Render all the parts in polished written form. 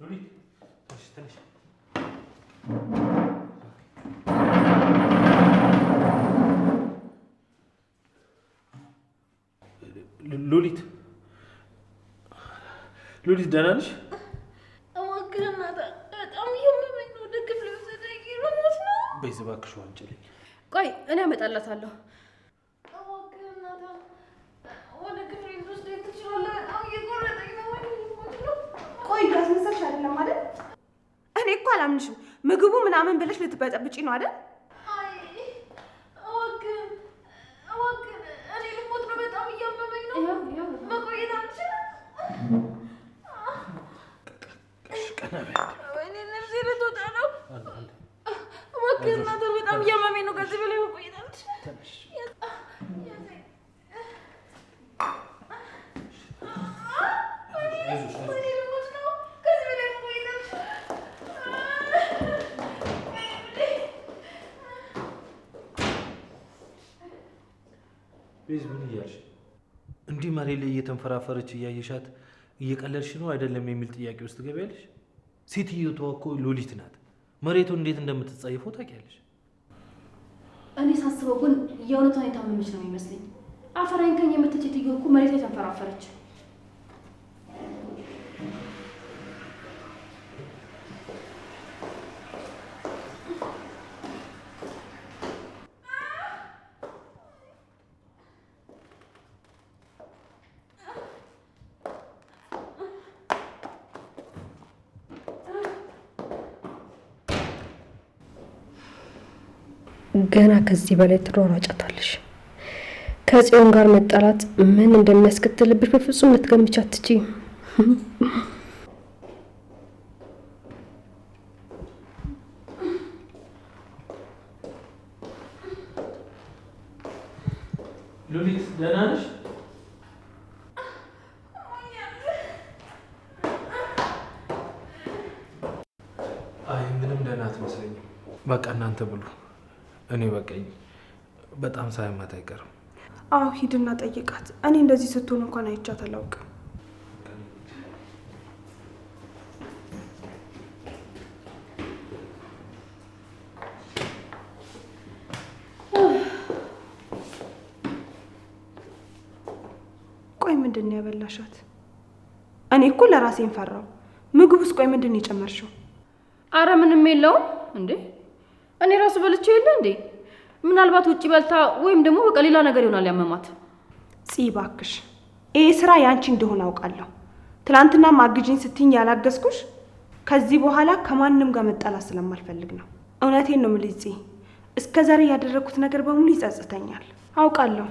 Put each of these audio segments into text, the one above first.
ሉሊት ትንሽ ሉሊት ሉሊት ደህና ነሽ? እባክህና በጣም እያመመኝ ነው። ወደ ክፍል ወሰደኝ ሞት ነው። በይ እባክሽ ዋንጭልኝ። ቆይ እኔ አመጣላታለሁ። እባክህና ወደ ክፍል ልትወስደኝ ትችላለህ? በጣም እየቆረጠኝ ነው። ቆይ ያስመሰልሽ አይደለም አይደል? እኔ እኮ አላምንሽም። ምግቡ ምናምን ብለሽ ልትበጠብጪ ነው አይደል? በጣም እያመመኝ ነው። ከዚህ በላይ መቆየት አልችልም። ቤዝ ምን እያልሽ እንዲህ መሬት ላይ እየተንፈራፈረች እያየሻት እየቀለድሽ ነው አይደለም የሚል ጥያቄ ውስጥ ገቢያለሽ? ሴትዮዋ እኮ ሉሊት ናት። መሬቱን እንዴት እንደምትጸየፈው ታውቂያለሽ? እኔ ሳስበው ግን የእውነቷን የታመመች ነው የሚመስለኝ። አፈራኝ ከኝ የመተች ሴትዮ እኮ መሬት ላይ ተንፈራፈረች። ገና ከዚህ በላይ ትሯሯጫታለሽ። ከጽዮን ጋር መጣላት ምን እንደሚያስከትልብሽ በፍጹም ልትገምቻ አትችይም። ሉሊት ደህና ነሽ? አይ ምንም ደህና አትመስለኝም። በቃ እናንተ ብሉ። እኔ በቃኝ። በጣም ሳይማት አይቀርም። አዎ ሂድና ጠይቃት። እኔ እንደዚህ ስትሆን እንኳን አይቻት አላውቅም። ቆይ ምንድን ነው ያበላሻት? እኔ እኮ ለራሴን ፈራው። ምግቡስ ቆይ ምንድን ነው የጨመርሽው? አረ ምንም የለውም እንዴ። እኔ ራሱ በልቼ የለ እንዴ? ምናልባት ውጪ በልታ ወይም ደግሞ በቃ ሌላ ነገር ይሆናል ያመማት። እባክሽ ይሄ ስራ ያንቺ እንደሆነ አውቃለሁ። ትላንትና ማግጂኝ ስትይኝ ያላገዝኩሽ ከዚህ በኋላ ከማንም ጋር መጣላት ስለማልፈልግ ነው። እውነቴን ነው የምልሽ። እስከ ዛሬ ያደረኩት ነገር በሙሉ ይጸጽተኛል። አውቃለሁ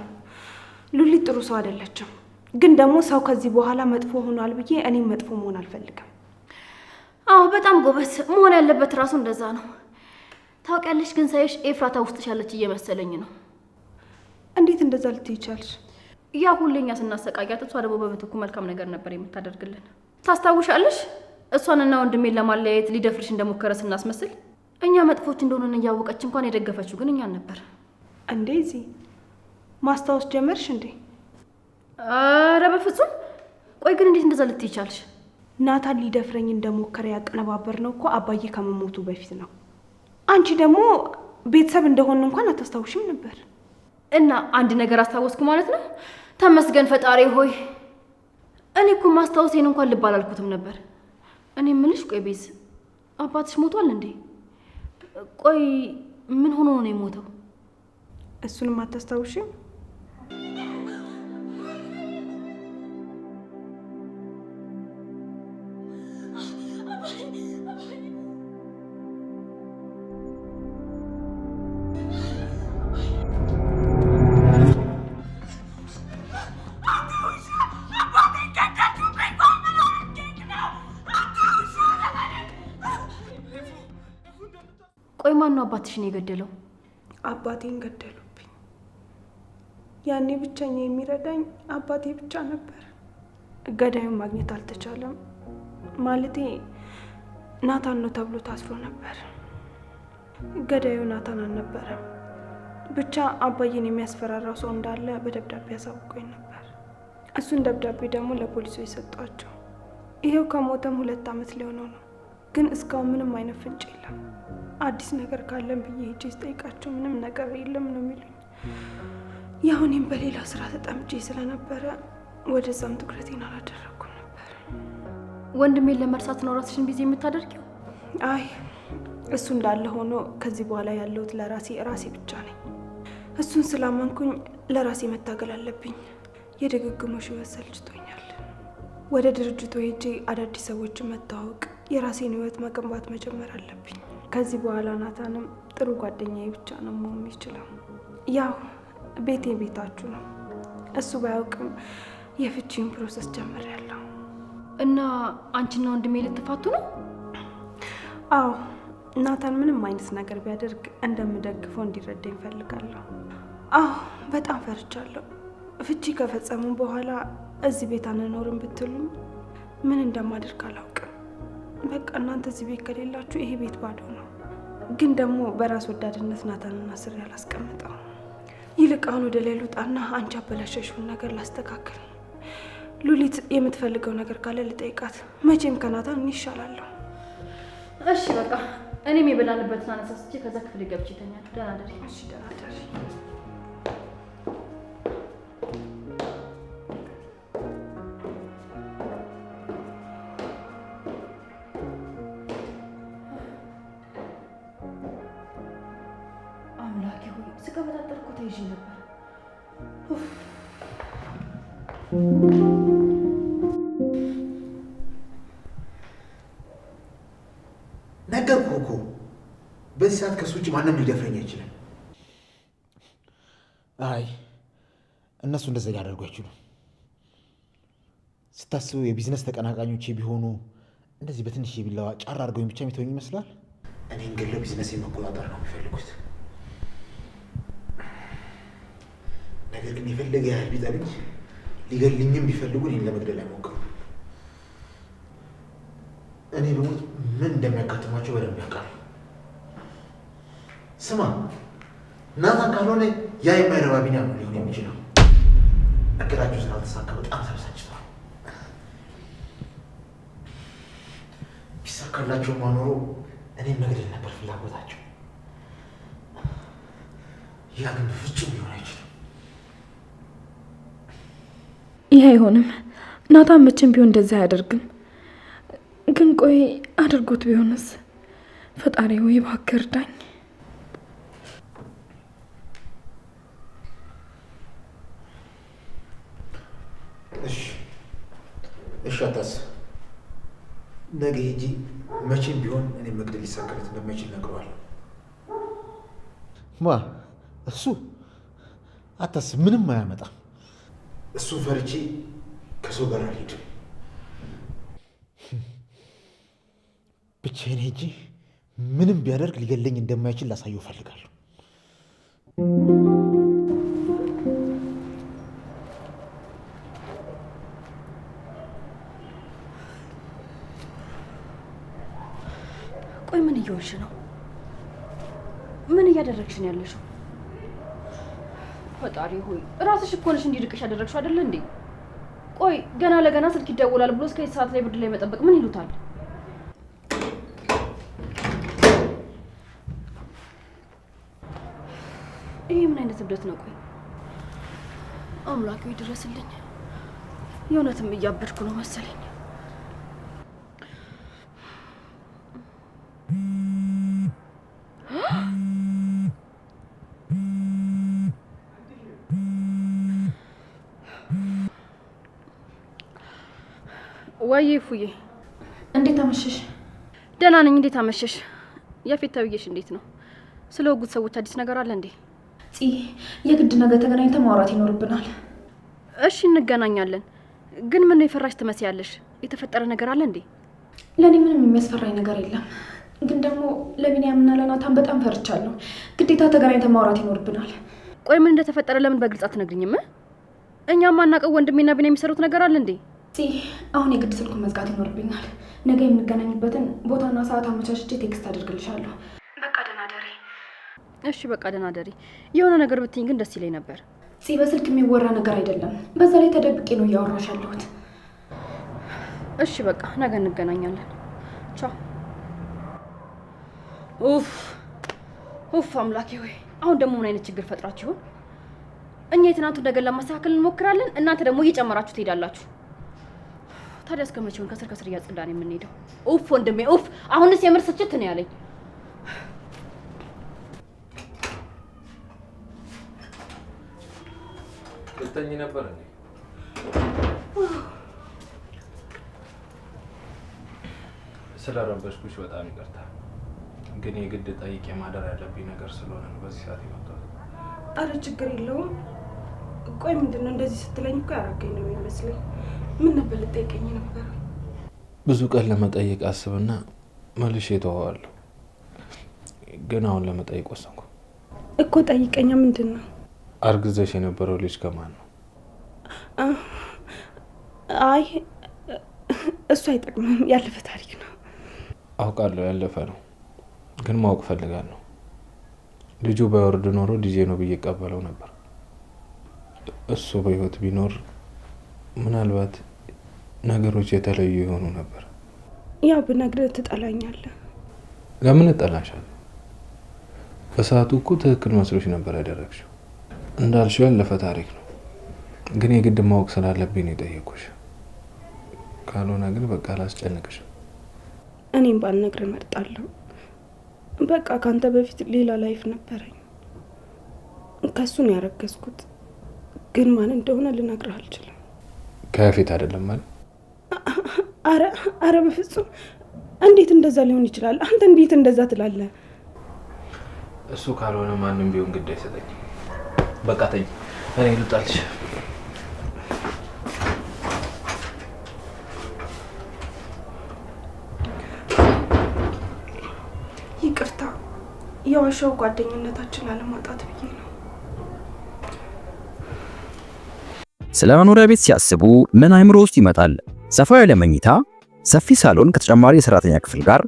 ሉሊት ጥሩ ሰው አይደለችም፣ ግን ደግሞ ሰው ከዚህ በኋላ መጥፎ ሆኗል ብዬ እኔም መጥፎ መሆን አልፈልግም። አዎ በጣም ጎበዝ መሆን ያለበት ራሱ እንደዛ ነው። ታውቂያለሽ ግን ሳይሽ ኤፍራታ ውስጥሽ ያለች እየመሰለኝ ነው። እንዴት እንደዛ ልትይ ቻልሽ? ያ ሁሌኛ ስናሰቃያት እሷ ደግሞ በምትኩ መልካም ነገር ነበር የምታደርግልን። ታስታውሻለሽ? እሷንና ወንድሜን ለማለያየት ሊደፍርሽ እንደሞከረ ስናስመስል እኛ መጥፎች እንደሆነን እያወቀች እንኳን የደገፈችው ግን እኛን ነበር። እንዴ ማስታወስ ጀመርሽ እንዴ? አረ በፍጹም። ቆይ ግን እንዴት እንደዛ ልትይ ቻልሽ? ናታን ሊደፍረኝ እንደሞከረ ያቀነባበር ነው እኮ አባዬ ከመሞቱ በፊት ነው። አንቺ ደግሞ ቤተሰብ እንደሆነ እንኳን አታስታውሽም ነበር። እና አንድ ነገር አስታወስኩ ማለት ነው። ተመስገን ፈጣሪ ሆይ። እኔ እኮ ማስታወሴን እንኳን ልብ አላልኩትም ነበር። እኔ ምንሽ ቆይ ቤዝ አባትሽ ሞቷል እንዴ? ቆይ ምን ሆኖ ነው የሞተው? እሱንም አታስታውሽም? ቆይ ማን ነው አባትሽን የገደለው? አባቴን ገደሉብኝ። ያኔ ብቸኛ የሚረዳኝ አባቴ ብቻ ነበር። ገዳዩን ማግኘት አልተቻለም። ማለቴ ናታን ነው ተብሎ ታስሮ ነበር። ገዳዩ ናታን አልነበረም። ብቻ አባዬን የሚያስፈራራው ሰው እንዳለ በደብዳቤ ያሳውቀኝ ነበር። እሱን ደብዳቤ ደግሞ ለፖሊሶች የሰጧቸው። ይሄው ከሞተም 2 ዓመት ሊሆነው ነው። ግን እስካሁን ምንም አይነት ፍንጭ የለም። አዲስ ነገር ካለን ብዬ ሄጄ ስጠይቃቸው ምንም ነገር የለም ነው የሚሉኝ። ያው እኔም በሌላ ስራ ተጠምጄ ስለነበረ ወደዛም ትኩረቴን አላደረኩም ነበር። ወንድሜን ለመርሳት ነው ራስሽን ቢዚ የምታደርጊው? አይ እሱ እንዳለ ሆኖ ከዚህ በኋላ ያለሁት ራሴ ብቻ ነኝ። እሱን ስላመንኩኝ ለራሴ መታገል አለብኝ። የድግግሞሽ ህይወት ሰልችቶኛል። ወደ ድርጅቱ ሄጄ አዳዲስ ሰዎችን መታወቅ፣ የራሴን ህይወት መገንባት መጀመር አለብኝ። ከዚህ በኋላ ናታንም ጥሩ ጓደኛዬ ብቻ ነው መሆን የሚችለው። ያው ቤቴ ቤታችሁ ነው። እሱ ባያውቅም የፍቺውን ፕሮሰስ ጀምሬያለሁ። እና አንቺና ወንድሜ ልትፋቱ ነው? አዎ፣ ናታን ምንም አይነት ነገር ቢያደርግ እንደምደግፈው እንዲረዳኝ እፈልጋለሁ። አዎ፣ በጣም ፈርቻለሁ። ፍቺ ከፈጸሙ በኋላ እዚህ ቤት አንኖርም ብትሉኝ ምን እንደማደርግ አላውቅም። በቃ እናንተ እዚህ ቤት ከሌላችሁ ይሄ ቤት ባዶ ነው። ግን ደግሞ በራስ ወዳድነት ናታንን አስሬ አላስቀምጠው። ይልቅ አሁን ወደ ላይ ልውጣና አንቺ አበላሸሽውን ነገር ላስተካክል። ሉሊት የምትፈልገው ነገር ካለ ልጠይቃት። መቼም ከናታን እኔ ይሻላለሁ። እሺ በቃ እኔም የበላንበትን አነሳስቼ ከዛ ክፍል ገብቼ እተኛለሁ። ደህና ደሪ። እሺ ደህና ደሪ። አምላኬ ሆይ ስቀበጣጠር እኮ ተይዤ ነበር። ነገርኩህ እኮ በዚህ ሰዓት ከሱ ውጭ ማንም ሊደፍረኝ አይችልም። አይ እነሱ እንደዛ ሊያደርጉ አይችሉም። ስታስቡ የቢዝነስ ተቀናቃኞቼ ቢሆኑ እንደዚህ በትንሽ ቢላዋ ጫር አድርገውኝ ብቻ የሚተወኝ ይመስላል። እኔን ገለው ቢዝነሴን መቆጣጠር ነው የሚፈልጉት። ነገር ግን የፈለገ ያህል ቢጠልኝ ሊገልኝም ቢፈልጉ እኔን ለመግደል አይሞክሩም። እኔ በሞት ምን እንደሚያጋጥማቸው በደንብ ያውቃሉ። ስማ ናታን ካልሆነ ያ የማይረባ ቢኒያም ነው ሊሆን የሚችለው። እቅዳቸው ስላልተሳካ በጣም ተበሳጭተዋል። ቢሳካላቸው ማኖሮ እኔም መግደል ነበር ፍላጎታቸው። ያ ግን በፍጹም ሊሆን አይችልም። ይህ አይሆንም። ናታን መቼም ቢሆን እንደዚህ አያደርግም። ግን ቆይ አድርጎት ቢሆንስ? ፈጣሪ ወይ እባክህ እርዳኝ። እሺ አታስብ። ነገ ሂጂ መቼም ቢሆን እኔ መግደል ሊሳካለት እንደማይችል ነግረዋለሁ። ማ እሱ አታስብ፣ ምንም አያመጣም። እሱን ፈርቼ ከሰው ጋር አልሄድም። ብቻዬን ሄጄ ምንም ቢያደርግ ሊገለኝ እንደማይችል ላሳየው እፈልጋለሁ። ቆይ ምን እየሆንሽ ነው? ምን እያደረግሽ ነው ያለሽው? ፈጣሪ ሆይ ራስሽ እኮ ነሽ እንዲርቅሽ ያደረግሽው አይደለ እንዴ? ቆይ ገና ለገና ስልክ ይደውላል ብሎ እስከ ሰዓት ላይ ብርድ ላይ መጠበቅ ምን ይሉታል? ይሄ ምን አይነት እብደት ነው? ቆይ አምላኬ ድረስልኝ። የእውነትም እያበድኩ ነው መሰለኝ። ወይ ፉዬ፣ እንዴት አመሸሽ? ደህና ነኝ። እንዴት አመሸሽ? ያፌት ተብዬሽ እንዴት ነው? ስለ ወጉት ሰዎች አዲስ ነገር አለ እንዴ? የግድ ነገር ተገናኝተን ማውራት ይኖርብናል። እሺ እንገናኛለን። ግን ምን ነው የፈራሽ ትመስያለሽ? የተፈጠረ ነገር አለ እንዴ? ለእኔ ምንም የሚያስፈራኝ ነገር የለም። ግን ደግሞ ለቢኒያምና ለናታን በጣም ፈርቻለሁ። ግዴታ ተገናኝተን ማውራት ይኖርብናል። ቆይ ምን እንደተፈጠረ ለምን በግልጽ አትነግሪኝም? እኛም ማናውቀው ወንድሜና ቢኒያም የሚሰሩት ነገር አለ እንዴ? አሁን የግድ ስልኩን መዝጋት ይኖርብኛል። ነገ የምንገናኝበትን ቦታና ሰዓት አመቻችቼ ቴክስት አድርግልሻለሁ። በቃ ደህና ደሪ። እሺ በቃ ደህና ደሪ። የሆነ ነገር ብትይኝ ግን ደስ ይለኝ ነበር። በስልክ የሚወራ ነገር አይደለም። በዛ ላይ ተደብቄ ነው እያወራሽ ያለሁት። እሺ በቃ ነገ እንገናኛለን። ቻው። ኡፍ አምላኬ ሆይ አሁን ደግሞ ምን አይነት ችግር ፈጥራችሁ ይሆን? እኛ የትናንቱ ነገር ለማስተካከል እንሞክራለን፣ እናንተ ደግሞ እየጨመራችሁ ትሄዳላችሁ። ታዲያ እስከ መቼውን ከስር ከስር እያጸዳን የምንሄደው? ኡፍ ወንድሜ ኡፍ። አሁንስ የምር ስችት ነው ያለኝ። ልተኝ ነበር እንዴ? ስለረበሽኩሽ በጣም ይቅርታ። ግን የግድ ጠይቄ ማደር ያለብኝ ነገር ስለሆነ ነው በዚህ ሰዓት የመጣሁት። አረ ችግር የለውም። ቆይ ምንድነው እንደዚህ ስትለኝ እኮ ያረገኝ ነው የሚመስለኝ። ምን ነበር ልጠይቀኝ ነበር? ብዙ ቀን ለመጠየቅ አስብና መልሼ እተወዋለሁ። ግን አሁን ለመጠየቅ ወሰንኩ እኮ። ጠይቀኛ። ምንድን ነው? አርግዘሽ የነበረው ልጅ ከማን ነው? አይ እሱ አይጠቅምም፣ ያለፈ ታሪክ ነው። አውቃለሁ ያለፈ ነው፣ ግን ማወቅ ፈልጋለሁ። ልጁ ባይወርድ ኖሮ ልጄ ነው ብዬ እቀበለው ነበር። እሱ በህይወት ቢኖር ምናልባት ነገሮች የተለዩ የሆኑ ነበር። ያው ብነግርህ ትጠላኛለህ። ለምን እጠላሻለሁ? በሰዓቱ እኮ ትክክል መስሎሽ ነበር ያደረግሽው። እንዳልሽው ያለፈ ታሪክ ነው፣ ግን የግድ ማወቅ ስላለብኝ ነው የጠየኩሽ። ካልሆነ ግን በቃ አላስጨንቅሽም። እኔም ባልነግርህ እመርጣለሁ። በቃ ካንተ በፊት ሌላ ላይፍ ነበረኝ። ከሱ ነው ያረገዝኩት፣ ግን ማን እንደሆነ ልነግርህ አልችልም። ከፊት አይደለም ማለት? አረ በፍጹም። እንዴት እንደዛ ሊሆን ይችላል? አንተ እንዴት እንደዛ ትላለህ? እሱ ካልሆነ ማንም ቢሆን ግድ አይሰጠኝም። በቃ ተኝ፣ እኔ ልውጣልሽ። ይቅርታ፣ የዋሻው ጓደኝነታችን ላለማጣት ብዬ ነው። ስለ መኖሪያ ቤት ሲያስቡ ምን አይምሮ ውስጥ ይመጣል? ሰፋ ያለ መኝታ፣ ሰፊ ሳሎን ከተጨማሪ የሰራተኛ ክፍል ጋር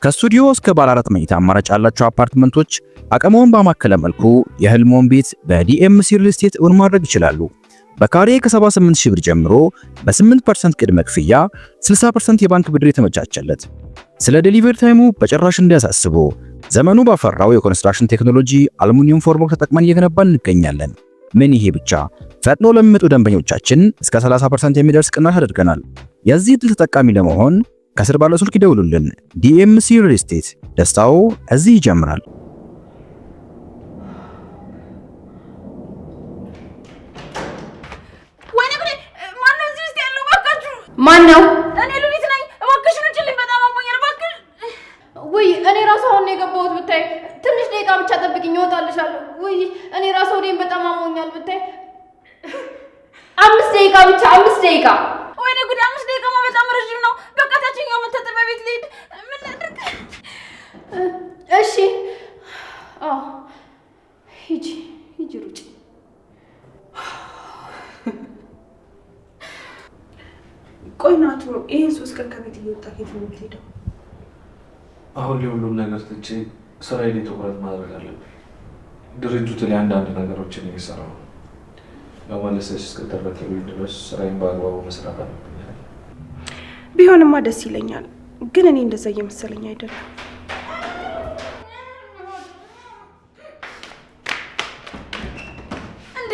ከስቱዲዮ እስከ ባለ 4 መኝታ አማራጭ ያላቸው አፓርትመንቶች አቅመውን ባማከለ መልኩ የህልሞን ቤት በዲኤምሲ ሪል ስቴት እውን ማድረግ ይችላሉ። በካሬ ከ78 ሺህ ብር ጀምሮ በ8% ቅድመ ክፍያ 60% የባንክ ብድር የተመቻቸለት። ስለ ዴሊቨሪ ታይሙ በጭራሽ እንዲያሳስቡ ዘመኑ ባፈራው የኮንስትራክሽን ቴክኖሎጂ አሉሚኒየም ፎርምወርክ ተጠቅመን እየገነባን እንገኛለን። ምን ይሄ ብቻ! ፈጥኖ ለሚመጡ ደንበኞቻችን እስከ 30% የሚደርስ ቅናሽ አድርገናል። የዚህ ዕድል ተጠቃሚ ለመሆን ከስር ባለው ስልክ ይደውሉልን። ዲኤምሲ ሪል ስቴት፣ ደስታው እዚህ ይጀምራል። ማን ነው? እኔ ሉሊት ነኝ። እባክሽን ውጭልኝ፣ በጣም አሞኛል። እባክሽ። ውይ እኔ ራሱ አሁን የገባሁት ብታይ። ትንሽ ደቂቃ ብቻ ጠብቂኝ፣ እወጣልሻለሁ። ውይ እኔ ራሱ ወዴን በጣም አሞኛል ብታይ። 5 ደቂቃ ብቻ፣ 5 ደቂቃ። ወይኔ ጉድ! 5 ደቂቃማ በጣም ረጅም ነው። በቃ ታችኛው መታጠቢያ ቤት ልሂድ። ምን ላድርግ? እሺ አዎ፣ ሂጂ ሂጂ፣ ሩጪ። ቆይ ናቱ፣ ይሄን 3 ቀን ከቤት እየወጣ ከየት ነው የምትሄደው? አሁን ላይ ሁሉም ነገር ትቼ ስራዬ ላይ ትኩረት ማድረግ አለብኝ። ድርጅቱ ላይ አንዳንድ ነገሮችን እየሰራሁ ነው። ለማለሰሽ እስከተረከብኝ ድረስ ስራዬን በአግባቡ መስራት አለብኝ። ቢሆንማ ደስ ይለኛል፣ ግን እኔ እንደዛ እየመሰለኝ አይደለም። እንዴ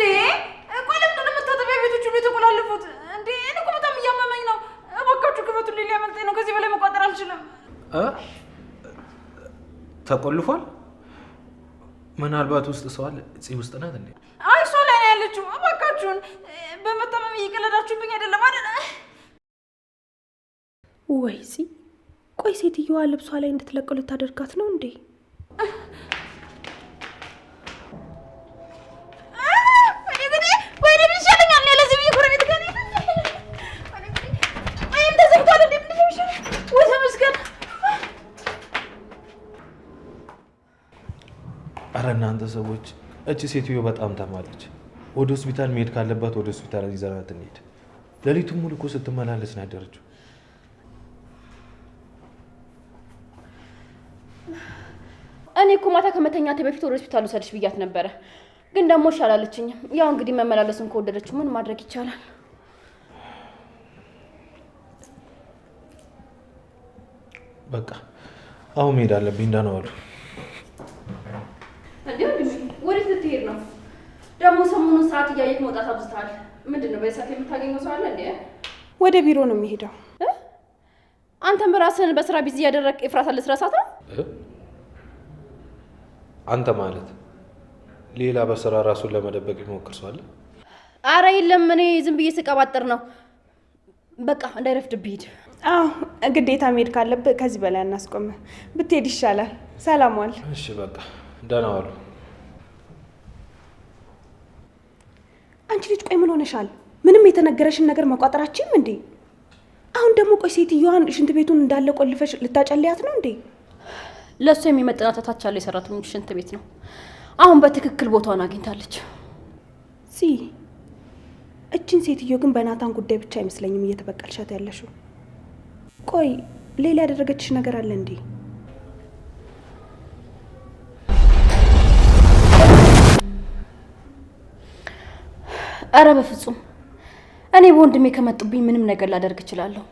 ቆይ ለምንድን ነው መታጠቢያ ቤቶቹ የተቆላለፉት? እንዴ እኔ እኮ በጣም እያመመኝ ነው። እባካችሁ ክፈቱልኝ፣ ሊያመልጠኝ ነው። ከዚህ በላይ መቋጠር አልችልም። ተቆልፏል? ምናልባት ውስጥ ሰው አለ። እዚህ ውስጥ ናት እንዴ? አይ እሷ ላይ ነው ያለችው። እባካችሁን በመታመም እየቀለዳችሁብኝ አይደለም አይደል? ወይዚ ቆይ ሴትዮዋ ልብሷ ላይ እንድትለቀሉ ታደርጋት ነው እንዴ? አረ እናንተ ሰዎች፣ እቺ ሴትዮ በጣም ታማለች። ወደ ሆስፒታል መሄድ ካለባት ወደ ሆስፒታል ይዘናት እንሂድ። ሌሊቱን ሙሉ እኮ ስትመላለስ ነው ያደረችው። እኔ እኮ ማታ ከመተኛቴ በፊት ወደ ሆስፒታል ውሰድሽ ብያት ነበረ፣ ግን ደግሞ አላለችኝም። ያው እንግዲህ መመላለሱን ከወደደችው ምን ማድረግ ይቻላል? በቃ አሁን መሄድ አለብኝ። ደህና ዋሉ። እንዴ ወዴት ልትሄድ ነው ደግሞ? ሰሞኑን ሰዓት እያየህ መውጣት አብዝተሃል። ምንድን ነው በሰዓት የምታገኘው ሰው አለ እንዴ? ወደ ቢሮ ነው የሚሄደው። አንተም በራስህን በስራ ቢዚ እያደረግ ኤፍራታን ልትረሳት ነው? አንተ ማለት ሌላ በስራ ራሱን ለመደበቅ ይሞክር ሰው አለ? አረ የለም፣ እኔ ዝም ብዬ ስቀባጥር ነው። በቃ እንዳይረፍድብህ ሂድ። አዎ ግዴታ መሄድ ካለብህ ከዚህ በላይ እናስቆም። ብትሄድ ይሻላል። ሰላም ዋል። እሺ በቃ ደህና ዋሉ። አንቺ ልጅ ቆይ ምን ሆነሻል? ምንም የተነገረሽን ነገር መቋጠራችንም እንዴ? አሁን ደግሞ ቆይ ሴትዮዋን ሽንት ቤቱን እንዳለ ቆልፈሽ ልታጨልያት ነው እንዴ? ለእሱ የሚመጥናት ታች ያለው የሰራተኞች ሽንት ቤት ነው። አሁን በትክክል ቦታውን አግኝታለች። እችን ሴትዮ ግን በናታን ጉዳይ ብቻ አይመስለኝም እየተበቀልሻት ያለሽው። ቆይ ሌላ ያደረገችሽ ነገር አለ እንዴ? አረ በፍጹም። እኔ በወንድሜ ከመጡብኝ ምንም ነገር ላደርግ እችላለሁ።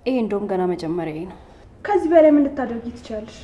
ይሄ እንደውም ገና መጀመሪያዬ ነው። ከዚህ በላይ ምን ልታደርጊ ትችላለሽ?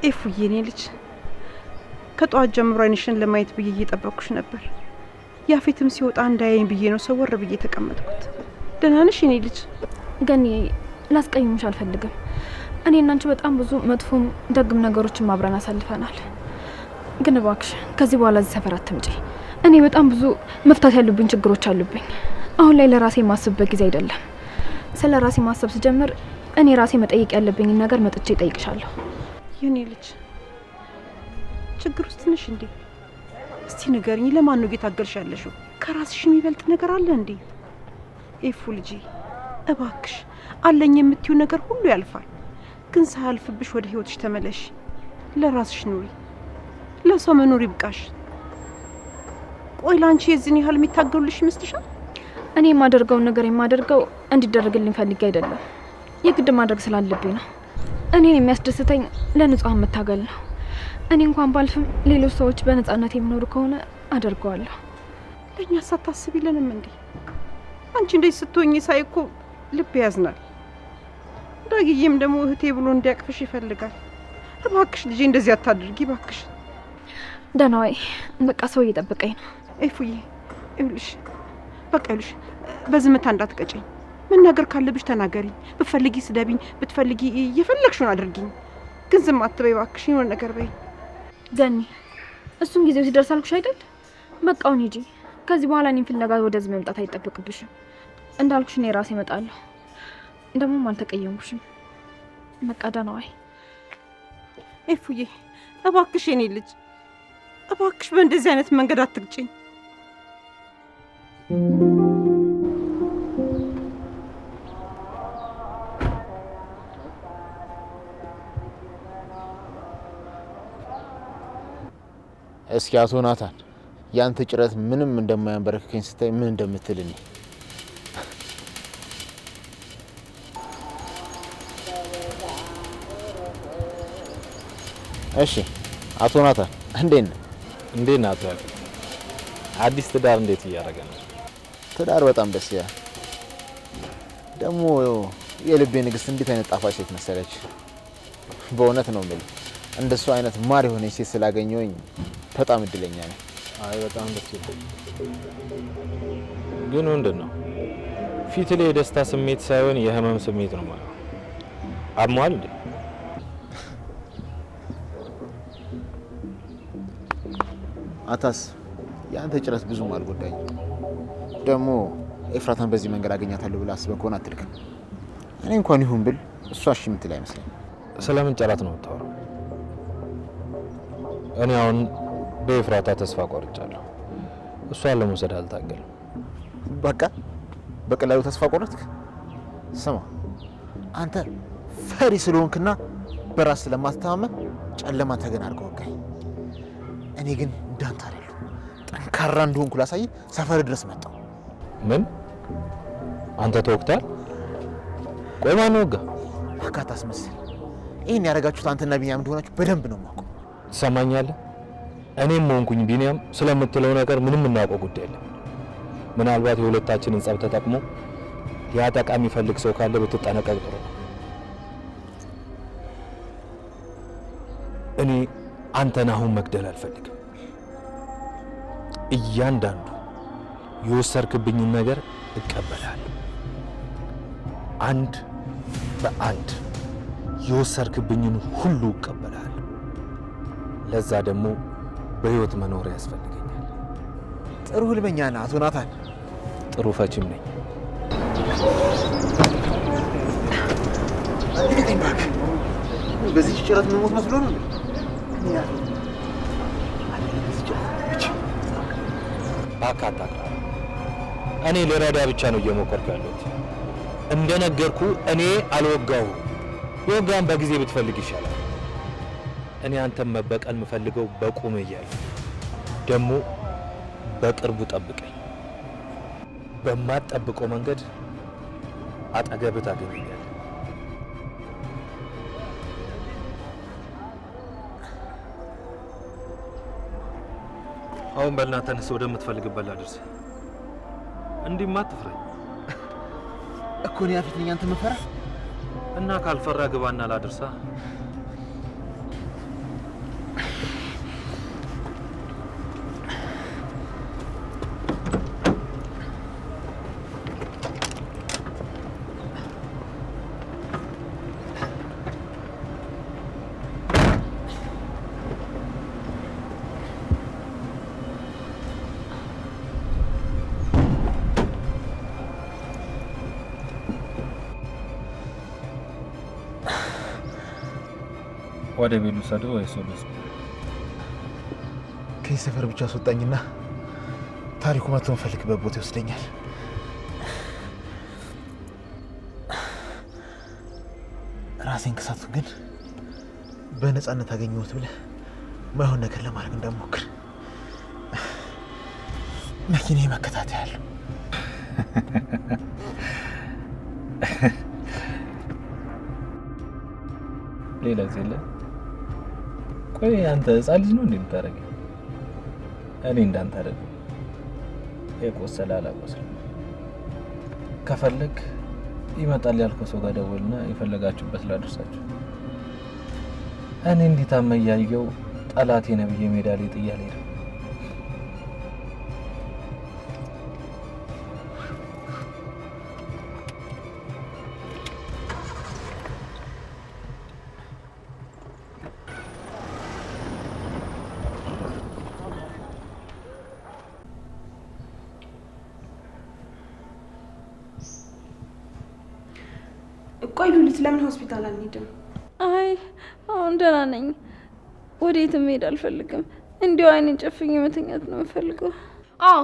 ኤፉዬ የኔ ልጅ ከጧት ጀምሮ አይንሽን ለማየት ብዬ እየጠበቅኩሽ ነበር። ያፌትም ሲወጣ እንዳያይኝ ብዬ ነው ሰወር ብዬ ተቀመጥኩት። ደህና ነሽ የኔ ልጅ? ገኒ ላስቀይምሽ አልፈልግም። እኔ እና አንቺ በጣም ብዙ መጥፎም ደግም ነገሮችን ማብረን አሳልፈናል። ግን እባክሽ ከዚህ በኋላ እዚህ ሰፈር አትምጪ። እኔ በጣም ብዙ መፍታት ያሉብኝ ችግሮች አሉብኝ። አሁን ላይ ለራሴ ማስብበት ጊዜ አይደለም። ስለ ራሴ ማሰብ ስጀምር እኔ ራሴ መጠየቅ ያለብኝን ነገር መጥቼ እጠይቅሻለሁ። የኔ ልጅ ችግር ውስጥ ነሽ እንዴ? እስቲ ንገሪኝ፣ ለማን ነው እየታገልሽ ያለሽው? ከራስሽ የሚበልጥ ነገር አለ እንዴ? ኤፉ ልጄ እባክሽ አለኝ የምትዩ ነገር ሁሉ ያልፋል። ግን ሳያልፍብሽ ወደ ህይወትሽ ተመለሽ። ለራስሽ ኑሪ፣ ለሰው መኖር ይብቃሽ። ቆይ ላንቺ የዚህን ያህል የሚታገሉልሽ ይመስልሻል? እኔ የማደርገውን ነገር የማደርገው እንዲደረግልኝ ፈልጌ አይደለም፣ የግድ ማድረግ ስላለብኝ ነው። እኔን የሚያስደስተኝ ለንጹሃን መታገል ነው። እኔ እንኳን ባልፍም ሌሎች ሰዎች በነጻነት የሚኖሩ ከሆነ አደርገዋለሁ። ለእኛ ሳታስቢልንም እንዴ? አንቺ እንደዚህ ስትሆኝ ሳይ እኮ ልብ ያዝናል። ዳግዬም ደግሞ እህቴ ብሎ እንዲያቅፍሽ ይፈልጋል። እባክሽ ልጄ እንደዚህ አታድርጊ እባክሽ። ደህና ዋይ። በቃ ሰው እየጠበቀኝ ነው። ኤፉዬ ይኸውልሽ፣ በቃ ይኸውልሽ፣ በዝምታ እንዳትቀጭኝ። መናገር ካለብሽ ተናገሪ። ብትፈልጊ ስደቢኝ፣ ብትፈልጊ የፈለግሽውን አድርጊኝ። ግን ዝም አትበይ እባክሽ፣ የሆነ ነገር በይ። ገኒ እሱም ጊዜው ሲደርስ አልኩሽ አይደል? በቃ አሁን ሂጂ። ከዚህ በኋላ እኔን ፍለጋ ወደዚህ መምጣት አይጠበቅብሽም። እንዳልኩሽ እኔ ራሴ እመጣለሁ። ደግሞም አልተቀየምኩሽም። በቃ ደህና ዋይ። ኤፉዬ እባክሽ የኔ ልጅ እባክሽ በእንደዚህ አይነት መንገድ አትግጭኝ። እስኪ አቶ ናታን ያንተ ጭረት ምንም እንደማያንበረክከኝ ስታይ ምን እንደምትልኝ። እሺ አቶ ናታን እንዴት ነህ? እንዴት ናት? አዲስ ትዳር እንዴት እያደረገ ነው? ትዳር በጣም ደስ ይላል። ደግሞ የልቤ ንግስት እንዴት አይነት ጣፋጭ ሴት መሰለች። በእውነት ነው የምልህ እንደሱ አይነት ማር የሆነች ሴት ስላገኘሁኝ በጣም እድለኛ ነኝ። አይ በጣም ደስ ይላል። ግን ምንድን ነው ፊት ላይ የደስታ ስሜት ሳይሆን የህመም ስሜት ነው ማለት? አሟል እንዴ? አታስ ያንተ ጭረት ብዙም አልጎዳኝ። ደግሞ ኤፍራታን በዚህ መንገድ አገኛታለሁ ብለህ አስበህ ከሆነ አትልክም። እኔ እንኳን ይሁን ብል እሷ እሺ የምትል አይመስለኝም። ስለምን ጨራት ነው የምታወራው? እኔ አሁን በኤፍራታ ተስፋ ቆርጫለሁ። እሷን ለመውሰድ አልታገልም። በቃ በቀላሉ ተስፋ ቆረጥክ? ስማ አንተ ፈሪ ስለሆንክና በራስ ስለማትተማመን ጨለማ ተገን አድርገው ወጋኝ። እኔ ግን እንዳንተ አይደለሁ። ጠንካራ እንደሆንኩ ላሳይ ሰፈር ድረስ መጣሁ። ምን? አንተ ተወቅታል? ቆይ ማን ወጋ? አታስመስል። ይህን ያደረጋችሁት አንተና ቢኒያም እንደሆናችሁ በደንብ ነው የማውቀው። ትሰማኛለህ? እኔም ሆንኩኝ ቢኒያም ስለምትለው ነገር ምንም እናውቀው ጉዳይ የለም። ምናልባት የሁለታችንን ጸብ ተጠቅሞ ሊያጠቃ የሚፈልግ ሰው ካለ ብትጠነቀቅ ጥሩ ነው። እኔ አንተን አሁን መግደል አልፈልግም። እያንዳንዱ የወሰርክብኝን ነገር እቀበላለሁ። አንድ በአንድ የወሰርክብኝን ሁሉ እቀበላለሁ። ለዛ ደግሞ በህይወት መኖር ያስፈልገኛል። ጥሩ ህልመኛ ነህ አቶ ናታን። ጥሩ ፈቺም ነኝ። በዚህ ጭረት መሞት መስሎ ነው። ባካታ እኔ ልረዳ ብቻ ነው እየሞከርኩ ያለሁት። እንደነገርኩ እኔ አልወጋሁም። ወጋን በጊዜ ብትፈልግ ይሻላል። እኔ አንተም መበቀል የምፈልገው በቁም እያለ ደግሞ በቅርቡ ጠብቀኝ። በማትጠብቀው መንገድ አጠገብህ ታገኘኛለህ። አሁን በእናትህ ተነስ፣ ወደምትፈልግበት ላድርስ። እንዲህማ አትፍረኝ እኮ እኔ ያፊት ነኝ አንተ መፈራ እና ካልፈራ ግባና ላድርሳ። ወደ ቤት ልውሰድህ ወይስ ወደስ? ከዚህ ሰፈር ብቻ አስወጣኝና ታሪኩ መጥቶ የምፈልግበት ቦታ ይወስደኛል። ራሴን ከሳቱ ግን በነፃነት አገኘሁት ብለህ ማይሆን ነገር ለማድረግ እንዳትሞክር። መኪናዬ መከታተያ አለው። ሌላ ዜለ ቆይ አንተ ህፃን ልጅ ነው እንዴ የምታደርገው? እኔ እንዳንተ አይደለም። የቆሰለ አላቆስል። ከፈለግ ይመጣል ያልከው ሰው ጋር ደውልና የፈለጋችሁበት ላድርሳችሁ። እኔ እንዴት አመያየው ጠላቴ ነብዬ ሜዳ ላይ ጥያለሁ ይላል። ቆይ ሉሊት፣ ለምን ሆስፒታል አንሄድም? አይ አሁን ደህና ነኝ። ወዴትም መሄድ አልፈልግም። እንዲሁ አይኔን ጨፍኝ መተኛት ነው የምፈልገው። አዎ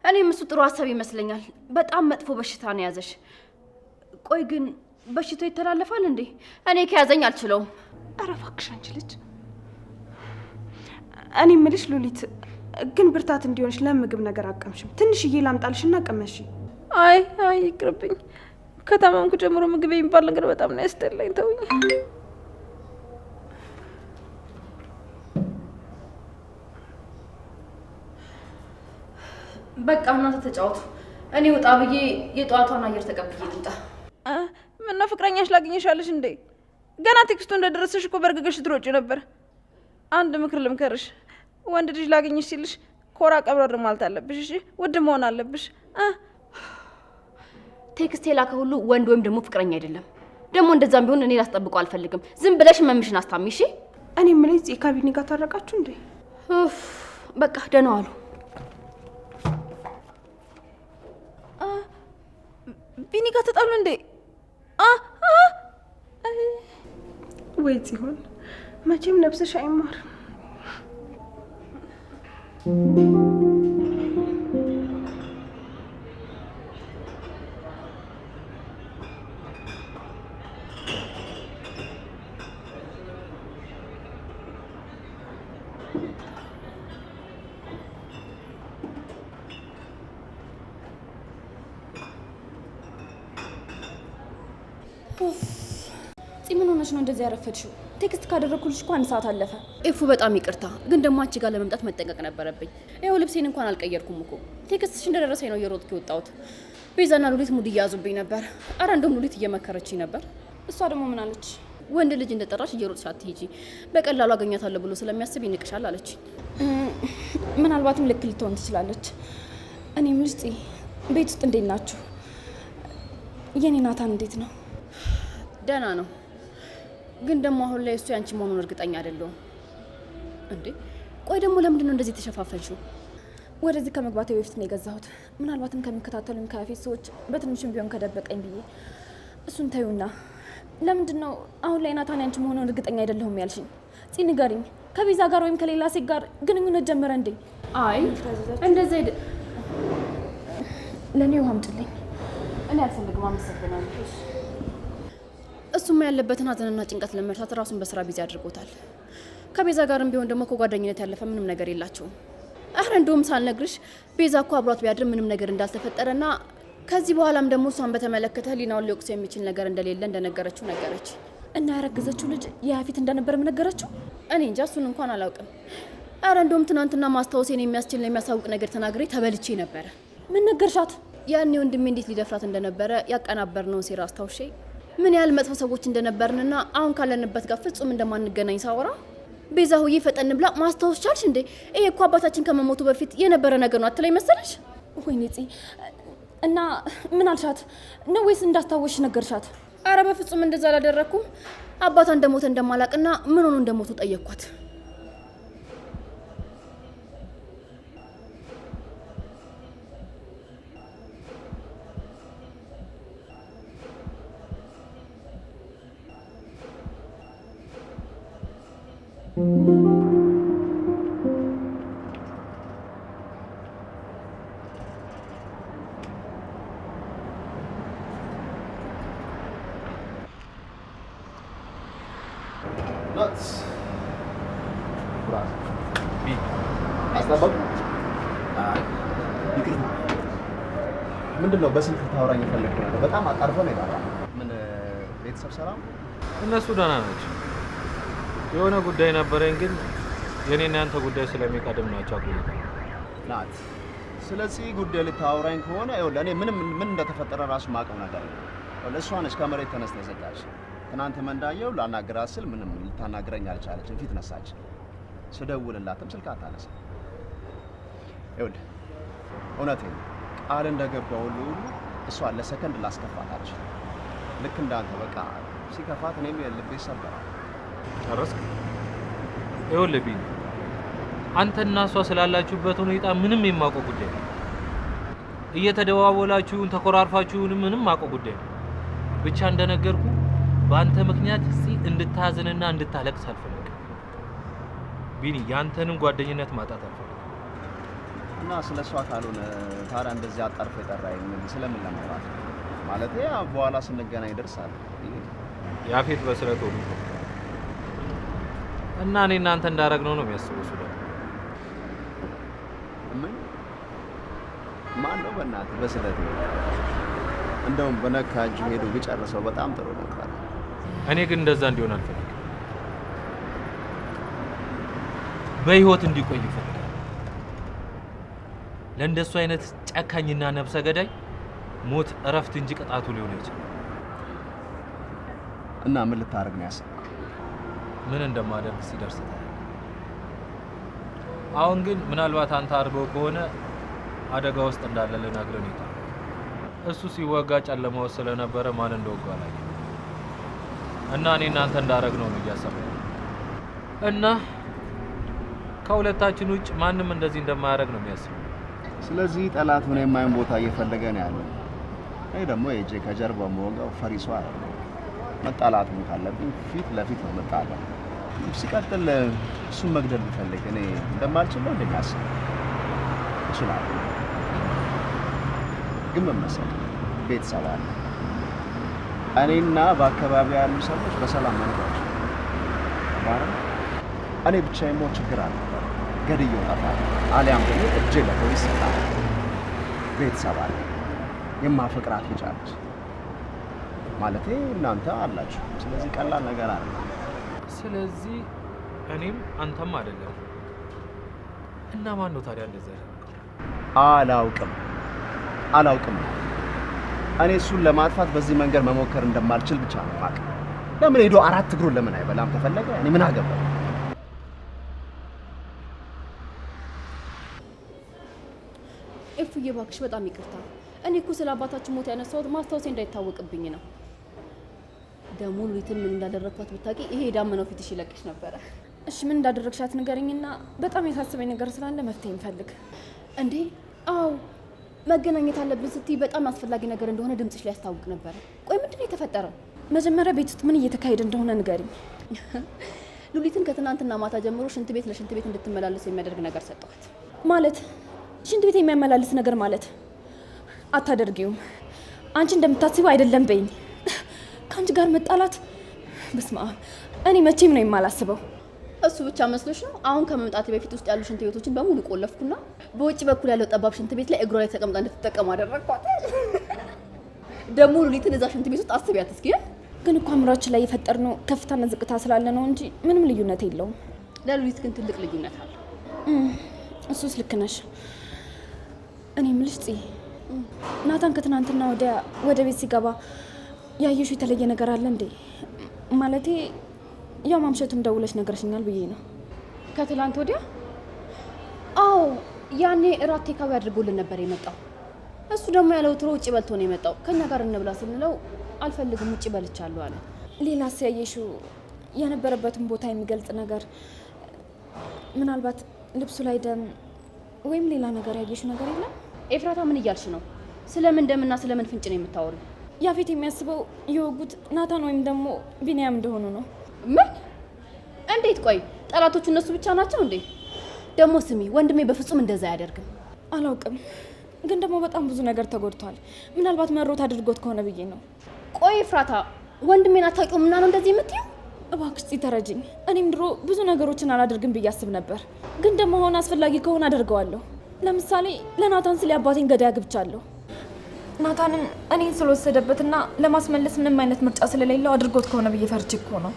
እኔም እሱ ጥሩ ሀሳብ ይመስለኛል። በጣም መጥፎ በሽታ ነው ያዘሽ። ቆይ ግን በሽታው ይተላለፋል እንዴ? እኔ ከያዘኝ አልችለውም። ኧረ እባክሽ አንቺ ልጅ። እኔ የምልሽ ሉሊት፣ ግን ብርታት እንዲሆንሽ ለምግብ ነገር አቀምሽም? ትንሽዬ ላምጣልሽና ቀመሽ። አይ ይቅርብኝ። ከተማንኩ ጀምሮ ምግብ የሚባል ነገር በጣም ነው ያስጠላኝ። ተውኝ። በቃ እናንተ ተጫወቱ። እኔ ወጣ ብዬ የጠዋቷን አየር ተቀብዬ ልምጣ። ምነው ፍቅረኛሽ ላገኘሻለሽ እንዴ? ገና ቴክስቱ እንደደረሰሽ እኮ በርግገሽ ትሮጪ ነበር። አንድ ምክር ልምከርሽ። ወንድ ልጅ ላገኘሽ ሲልሽ ኮራ ቀብረር ማለት አለብሽ። እሺ ውድ መሆን አለብሽ። ቴክስት የላከ ሁሉ ወንድ ወይም ደግሞ ፍቅረኛ አይደለም። ደግሞ እንደዛም ቢሆን እኔ ላስጠብቀው አልፈልግም። ዝም ብለሽ መምሽን አስታሚ። እሺ እኔ የምልሽ ካቢኔ ጋር ታረቃችሁ እንዴ? በቃ ደህና ዋሉ። ቢኒ ጋር ተጣሉ እንዴ? ወይ ጽዮን መቼም ነፍስሽ አይማር። ምን ሆነሽ ነው እንደዚህ ያረፈድሽው? ቴክስት ካደረኩልሽ እኮ 1 ሰዓት አለፈ። ኤፉ በጣም ይቅርታ፣ ግን ደግሞ አንቺ ጋር ለመምጣት መጠንቀቅ ነበረብኝ። ይኸው ልብሴን እንኳን አልቀየርኩም እኮ። ቴክስትሽ እንደደረሰኝ ነው እየሮጥኩ የወጣሁት። ቤዛና ሉሊት ሙድ እያያዙብኝ ነበር። አረ እንደውም ሉሊት እየመከረችኝ ነበር። እሷ ደግሞ ምን አለች? ወንድ ልጅ እንደጠራሽ እየሮጥሽ አትሂጂ፣ በቀላሉ አገኛታለሁ ብሎ ስለሚያስብ ይንቅሻል አለች። ምናልባትም ልክ ልትሆን ትችላለች። እኔም ልጅ ቤት ውስጥ እንዴት ናችሁ? የኔ ናታን እንዴት ነው? ደህና ነው፣ ግን ደግሞ አሁን ላይ እሱ ያንቺ መሆኑን እርግጠኛ አይደለሁም። እንዴ ቆይ ደግሞ ለምንድን ነው እንደዚህ ተሸፋፈንሽው? ወደዚህ ከመግባቴ በፊት ነው የገዛሁት። ምናልባትም ከሚከታተሉኝ ከፊት ሰዎች በትንሽም ቢሆን ከደበቀኝ ብዬ። እሱን ተዩና፣ ለምንድን ነው አሁን ላይ ናታን ያንቺ መሆኑን እርግጠኛ አይደለሁም ያልሽኝ? ጽ ንገሪኝ፣ ከቤዛ ጋር ወይም ከሌላ ሴት ጋር ግንኙነት ጀመረ እንዴ? አይ እንደዛ ለኔ ውሃ አምጪልኝ። እኔ አልፈልግም፣ አመሰግናለሁ። እሱማ ያለበትን ሀዘንና ጭንቀት ለመርሳት ራሱን በስራ ቢዚ አድርጎታል። ከቤዛ ጋርም ቢሆን ደግሞ ከጓደኝነት ያለፈ ምንም ነገር የላቸውም። አረ እንደውም ሳልነግርሽ ቤዛ እኮ አብሯት ቢያድር ምንም ነገር እንዳልተፈጠረና ከዚህ በኋላም ደግሞ እሷን በተመለከተ ሊናውን ሊወቅሱ የሚችል ነገር እንደሌለ እንደነገረችው ነገረች። እና ያረገዘችው ልጅ የፊት እንደነበረም ነገረችው። እኔ እንጃ፣ እሱን እንኳን አላውቅም። አረ እንደውም ትናንትና ማስታወሴን የሚያስችል የሚያሳውቅ ነገር ተናግሬ ተበልቼ ነበረ። ምን ነገርሻት? ያኔ ወንድሜ እንዴት ሊደፍራት እንደነበረ ያቀናበርነውን ሴራ አስታውሼ ምን ያህል መጥፎ ሰዎች እንደነበርንና አሁን ካለንበት ጋር ፍጹም እንደማንገናኝ ሳወራ ቤዛ ሆዬ ፈጠን ብላ ማስታወስ ቻልሽ እንዴ? ይሄ እኮ አባታችን ከመሞቱ በፊት የነበረ ነገር ነው አትለኝ መሰለሽ? ወይኔ ጽ እና ምን አልሻት ነው ወይስ እንዳስታወስሽ ነገርሻት? አረ በፍጹም እንደዛ አላደረኩም። አባቷ እንደሞተ እንደማላቅና ምን ሆኖ እንደሞቱ ጠየቅኳት። ምንድን ነው በስልክ ታወራኝ የፈለግከው ነገር? በጣም አጣርፎ ነው የጠራው። ምን ቤተሰብ ሰላም? እነሱ ደህና ናቸው። የሆነ ጉዳይ ነበረኝ፣ ግን የኔና ያንተ ጉዳይ ስለሚቀድም ናቸው አቆይታ ናት። ስለዚህ ጉዳይ ልታወራኝ ከሆነ ይኸውልህ፣ እኔ ምን እንደተፈጠረ ራሱ ማቀው ነገር ነው። እሷ ነች ከመሬት ተነስታ የሰጣች። ትናንት መንዳየው ላናግራት ስል ምንም ልታናግረኝ አልቻለችም። ፊት ነሳች። ስደውልላትም ስልክ አታነሳም። ይኸውልህ እውነቴን ቃል እንደገባው ሁሉ እሷን ለሰከንድ ላስከፋት አልችልም። ልክ እንዳንተ በቃ ሲከፋት እኔም ልቤ ይሰበራል። ጨረስክ? ይኸውልህ ቢኒ፣ አንተና እሷ ስላላችሁበት ሁኔታ ምንም የማውቀው ጉዳይ ነው። እየተደዋወላችሁን ተኮራርፋችሁን ምንም የማውቀው ጉዳይ ነው። ብቻ እንደነገርኩ በአንተ ምክንያት እንድታዝንና እንድታለቅስ አልፈልግም። ቢኒ፣ ያንተንም ጓደኝነት ማጣት አልፈልግም። እና ስለሷ ካልሆነ ታዲያ እንደዚህ አጣርፎ የጠራኝ ስለምን ለማውራት ማለት በኋላ ስንገናኝ ደርሳል። ያፌት በስለት ሆኖ እና እኔ እናንተ እንዳረግነው ነው የሚያስበው እሱ ደግሞ። ምን ማን ነው በእናትህ በስለት ነው? እንደውም በነካ እጁ ሄዶ ቢጨርሰው በጣም ጥሩ ነበር። እኔ ግን እንደዛ እንዲሆን አልፈልግም። በህይወት እንዲቆይ ይፈልጋል። ለእንደሱ አይነት ጨካኝና ነፍሰ ገዳይ ሞት እረፍት እንጂ ቅጣቱ ሊሆን ይችላል። እና ምን ልታረግ ነው ያሰብከው? ምን እንደማደርግ ሲደርስ ታያለህ። አሁን ግን ምናልባት አንተ አድርገው ከሆነ አደጋ ውስጥ እንዳለ ልነግርህ ነው። እሱ ሲወጋ ጨለማ ውስጥ ስለነበረ ማን እንደወጋው አላየም። እና እኔ እናንተ እንዳረግነው ነው እያሰብኩ እና ከሁለታችን ውጭ ማንም እንደዚህ እንደማያደርግ ነው የሚያስበው። ስለዚህ ጠላት ሆነ የማይሆን ቦታ እየፈለገ ነው ያለው። እኔ ደግሞ የጄ ከጀርባ መወጋው ፈሪሷ አይደለም። መጣላትም ካለብኝ ፊት ለፊት ነው መጣላት። ሲቀጥል እሱን መግደል ብፈልግ እኔ እንደማልችል ነው እንደሚያስብ እችላለሁ። ግን ምን መሰለህ ቤተሰብ አለ። እኔና በአካባቢ ያሉ ሰዎች በሰላም መኖራቸው ማለት እኔ ብቻዬን ሞት ችግር አለ ገድዬው እጠፋለሁ፣ አሊያም ደግሞ እጄ ለፖሊስ እሰጣለሁ። ቤተሰብ አለ፣ የማፈቅራት ልጅ አለች ማለቴ እናንተ አላችሁ። ስለዚህ ቀላል ነገር አለ። ስለዚህ እኔም አንተም አይደለም እና ማን ነው ታዲያ እንደዛ ያደረገው? አላውቅም። እኔ እሱን ለማጥፋት በዚህ መንገድ መሞከር እንደማልችል ብቻ ነው የማውቀው። ለምን ሄዶ 4 እግሩን ለምን አይበላም ተፈለገ? እኔ ምን አገባኝ? እፉዬ እባክሽ በጣም ይቅርታ። እኔ እኮ ስለ አባታችን ሞት ያነሳሁት ማስታወሴ እንዳይታወቅብኝ ነው። ደግሞ ሉሊትን ምን እንዳደረግኳት ብታውቂ ይሄ ዳመናው ፊትሽ ይለቅሽ ነበረ። እሺ ምን እንዳደረግሻት ንገረኝና በጣም የታሰበኝ ነገር ስላለ መፍትሄ እንፈልግ። እንዴ አዎ መገናኘት አለብን ስትይ በጣም አስፈላጊ ነገር እንደሆነ ድምጽሽ ላይ ያስታውቅ ነበረ። ቆይ ምንድነው የተፈጠረው? መጀመሪያ ቤት ውስጥ ምን እየተካሄደ እንደሆነ ንገሪኝ። ሉሊትን ከትናንትና ማታ ጀምሮ ሽንት ቤት ለሽንት ቤት እንድትመላለስ የሚያደርግ ነገር ሰጠኋት። ማለት ሽንት ቤት የሚያመላልስ ነገር ማለት? አታደርጊውም። አንቺ እንደምታስቢው አይደለም በይኝ። ከአንቺ ጋር መጣላት በስመ አብ፣ እኔ መቼም ነው የማላስበው። እሱ ብቻ መስሎሽ ነው? አሁን ከመምጣቴ በፊት ውስጥ ያሉ ሽንት ቤቶችን በሙሉ ቆለፍኩና በውጭ በኩል ያለው ጠባብ ሽንት ቤት ላይ እግሯ ላይ ተቀምጣ እንድትጠቀሙ አደረግኳት። ደግሞ ሉሊትን እዛ ሽንት ቤት ውስጥ አስቢያት እስኪ። ግን እኮ አእምሯችን ላይ የፈጠርነው ከፍታና ዝቅታ ስላለ ነው እንጂ ምንም ልዩነት የለውም። ለሉሊት ግን ትልቅ ልዩነት አለ። እሱስ ልክ ነሽ። እኔ የምልሽ ጽ ናታን ከትናንትና ወደ ቤት ሲገባ ያየሽው የተለየ ነገር አለ እንዴ? ማለቴ ያው ማምሸቱን ደውለሽ ነገርሽኛል ብዬ ነው። ከትላንት ወዲያ? አዎ ያኔ እራት ቴካዊ አድርጎልን ነበር የመጣው። እሱ ደግሞ ያለው ትሮ ውጭ በልቶ ነው የመጣው። ከኛ ጋር እንብላ ስንለው አልፈልግም ውጭ በልቻለሁ አለ። ሌላስ ያየሽው የነበረበትን ቦታ የሚገልጽ ነገር? ምናልባት ልብሱ ላይ ደም ወይም ሌላ ነገር ያየሽው ነገር የለም? ኤፍራታ ምን እያልሽ ነው? ስለምን ደምና ስለምን ፍንጭ ነው የምታወሪው? ያፌት የሚያስበው የወጉት ናታን ወይም ደግሞ ቢኒያም እንደሆኑ ነው። ምን? እንዴት? ቆይ ጠላቶቹ እነሱ ብቻ ናቸው እንዴ? ደግሞ ስሚ፣ ወንድሜ በፍጹም እንደዛ አያደርግም። አላውቅም፣ ግን ደግሞ በጣም ብዙ ነገር ተጎድቷል። ምናልባት መሮት አድርጎት ከሆነ ብዬ ነው። ቆይ ኤፍራታ፣ ወንድሜን አታውቂውም እና ነው እንደዚህ የምትይው? እባክሽ ተረጅኝ። እኔም ድሮ ብዙ ነገሮችን አላደርግም ብዬ አስብ ነበር፣ ግን ደግሞ አሁን አስፈላጊ ከሆነ አደርገዋለሁ። ለምሳሌ ለናታን ስለ አባቴን ገዳይ አግብቻለሁ። ናታንን እኔን ስለወሰደበትና ለማስመለስ ምንም አይነት ምርጫ ስለሌለው አድርጎት ከሆነ ብዬ ፈርቼ እኮ ነው።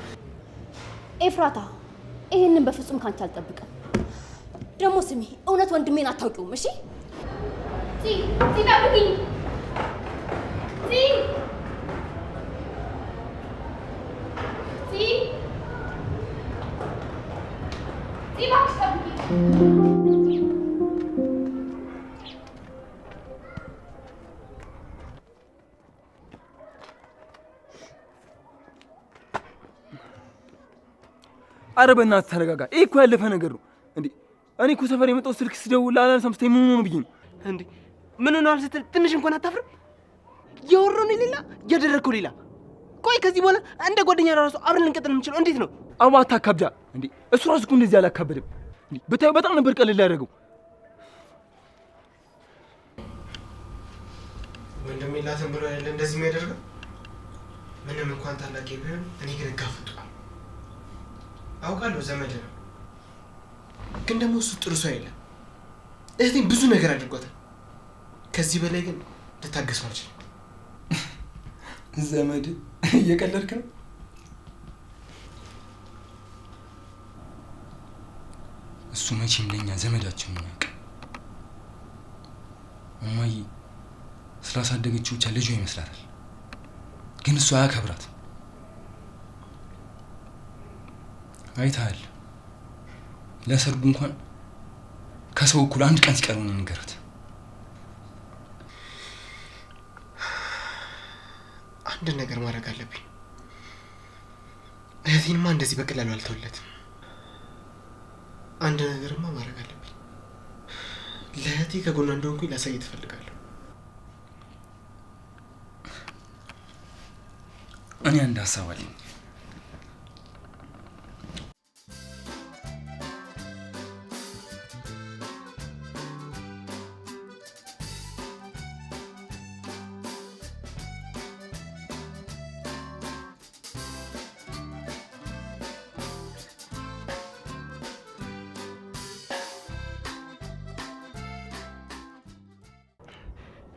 ኤፍራታ፣ ይሄንን በፍጹም ካንቺ አልጠብቅም። ደግሞ ስሚ፣ እውነት ወንድሜን አታውቂውም? እሺ ጠብቂኝ። አረ በእናትህ ተረጋጋ። ይሄ እኮ ያለፈ ነገር ነው እንዴ። እኔ እኮ ሰፈር የመጣው ስልክ ስደውል አላነሳም ስትይ ምን ሆኖ ብዬ ነው እንዴ? ምን ሆኗል ስትል ትንሽ እንኳን አታፍርም? የወሮን ሌላ ያደረግከው ሌላ። ቆይ ከዚህ በኋላ እንደ ጓደኛ ራሱ አብረን ልንቀጥል የምንችለው እንዴት ነው? አባ አታካብዳ እንዴ። እሱ ራሱ እኮ እንደዚህ አላካበድም እንዴ። ብታየው በጣም ነበር ቀለል ያደረገው። ወንድሜ ላተን ብሎ ያለ እንደዚህ የሚያደርገው ምንም እንኳን ታላቅ ቢሆን እኔ ግን እጋፈጠዋለሁ። አውቃለሁ ዘመድ ነው፣ ግን ደግሞ እሱ ጥሩ ሰው አይደለም። እህቴን ብዙ ነገር አድርጓታል። ከዚህ በላይ ግን ልታገሰው አልችልም። ዘመድ? እየቀለድክ ነው? እሱ መቼም ለኛ ዘመዳችን ነው። እማዬ ስላሳደገችው ብቻ ልጇ ይመስላታል፣ ግን እሱ አያከብራት። አይተሃል፣ ለሰርጉ እንኳን ከሰው እኩል አንድ ቀን ሲቀረው ነው የነገራት። አንድ ነገር ማድረግ አለብኝ። እህቴንማ እንደዚህ በቀላሉ አልተውለትም። አንድ ነገርማ ማድረግ አለብኝ። ለእህቴ ከጎኗ እንደሆንኩኝ ላሳየት እፈልጋለሁ። እኔ አንድ ሀሳብ አለኝ።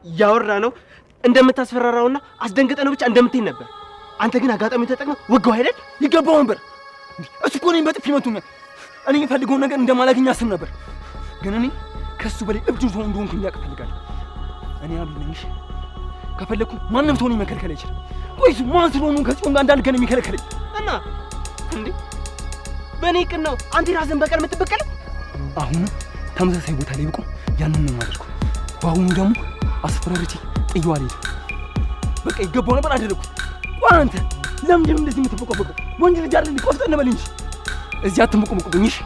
ያወራ ነው እንደምታስፈራራውና አስደንግጠነው ብቻ እንደምትይ ነበር። አንተ ግን አጋጣሚ ተጠቅመህ ወጋው አይደል? ይገባው ነበር። እሱ እኮ እኔን በጥፊ መቱኛል። እኔ የምፈልገውን ነገር እንደማላገኝ አስብ ነበር። ግን እኔ ከሱ በላይ እብድ ሰው እንደሆንኩ እንዲያውቅ እፈልጋለሁ። እኔ አብይ ነኝ። ከፈለኩ ማንም ሰው እኔን መከልከል አይችልም። ቆይስ ማን ስለሆኑ ከጽዮን ጋር እንዳልገናኝ የሚከለክለኝ? እና እንዴ በእኔ ቅን ነው አንተ ራስን በቀል የምትበቀለው? አሁን ተመሳሳይ ቦታ ላይ ብቆም ያንን ነው የማደርገው። በአሁኑ ደግሞ አስፈራርቼ ጥዬው አልሄድም። በቃ ይገባው ነበር አደረኩት። አንተ ለምንድን እንደዚህ የምትበቀበቀው? ወንድ ልጅ አይደል? ቆፍጠን በል እንጂ እዚህ አትሙቁሙቁብኝ። እሺ